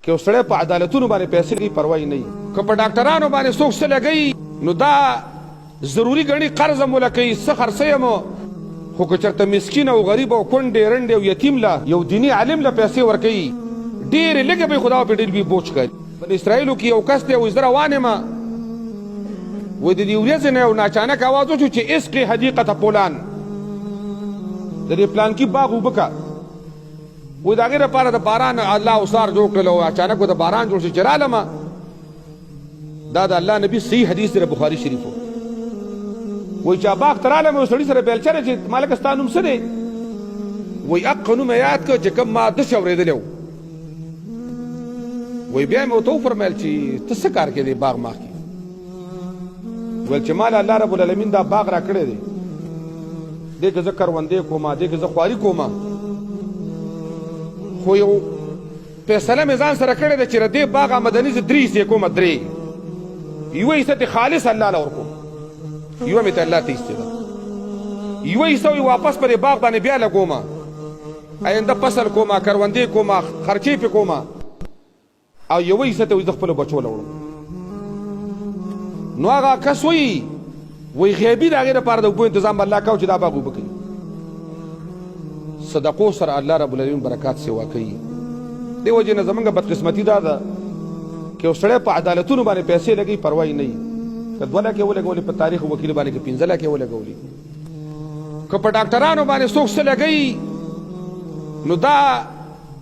که سړی په عدالتونو باندې پیسې لګي پروا یې نه وي. که په ډاکټرانو باندې څوک څه لګوي نو دا ضروري ګڼي قرض مو لکوي څه خرڅوي مو، خو که چېرته مسکین او غریب او کونډې رنډې او یتیم له یو دیني عالم له پیسې ورکوي ډېرې لږې به یې خو دا پرې ډېر لوی بوج ښکاري. په اسرائیلو کې یو کس دی وایي زه روان یم وایي د دې ورځې نه یو ناچانک اواز وشو چې اسقي حدیقة فلان، د دې پلانکي باغ اوبه که. وایي د هغې دپاره د باران الله اوسار جوړ کړل او اچانک به د باران جوړ شي چې رالمه. دا د الله نبي صحیح حدیث دی د بخاري شریفو. وایي چې باغ ته رالم یو سړي سره بیلچه دی چې مالکه ستا نوم څه دی؟ وایي اقه نوم یې یاد کړ چې کوم ما دش اورېدلی و. وایي بیا مې ورته وفرمیل چې ته څه کار کوې دی باغ ماخ کې؟ ویل چې ما له الله رب العالمین دا باغ را کړی دی، دې کې زه کروندې کومه، دې کې زه خواري کومه، خو یو فیصله مې ځان سره کړې ده چې د دې باغ آمدني زه 3 حصې کومه، 3 یوه حصه دې خالص الله له ورکوم، یوه مې ته الله ته ایستې ده، یوه حصه وي واپس په دې باغ باندې بیا لګومه، آینده فصل کومه، کروندې کومه، خرچې پې کومه، او یوه حصه ته وي زه خپلو بچو له وړم. نو هغه کس وایي غیبي د هغې دپاره د اوبو انتظام به الله کوو چې دا باغ اوبه کوي. صدقو سره الله رب العالمین برکات سیوا کوي. دې وجې نه زمونږ بدقسمتي دا ده که یو سړی په عدالتونو باندې پیسې لګوي پروا یې نه وي. که 2 لکه یې ولګولې په تاریخ وکیل باندې، که 15 لکه یې ولګولې، که په ډاکټرانو باندې څوک څه لګوي نو دا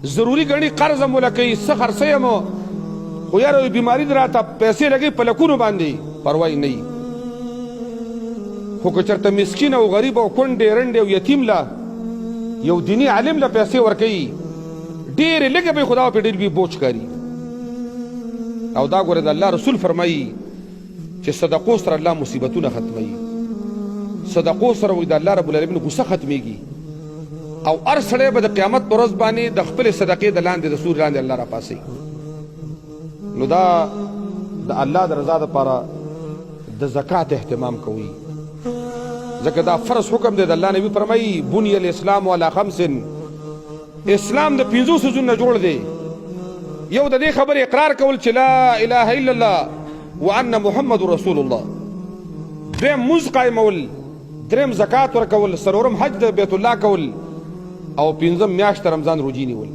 ضروري ګڼي قرض مو لکوي څه خرڅوي مو، خو یاره یو بیماري دې راته پیسې لګوي په لکونو باندې پروا یې نه وي. خو که چېرته مسکین او غریب او کونډې رنډې او یتیم له یو دیني عالم له پیسې ورکوي ډېرې لږې به یې خو دا پرې ډېر لوی بوج ښکاري. او دا ګوره د الله رسول فرمایي چې صدقو سره الله مصیبتونه ختموي، صدقو سره وایي د الله رب العالمین غصه ختمېږي، او هر سړی به د قیامت په ورځ باندې د خپلې صدقې د لاندې د سوري لاندې الله راپاسوي. نو دا د الله د رضا دپاره د زکات اهتمام کوي، ځکه دا فرض حکم دی. د الله نبي فرمایي بني الاسلام علی 5، اسلام د 5 څیزونو نه جوړ دی. یو د دې خبرې اقرار کول چې لا اله الا الله وان محمد رسول الله، دویم مونځ قایمول، دریم زکات ورکول، څلورم حج د بیت الله کول، او 5 میاشت رمضان روجي نیول.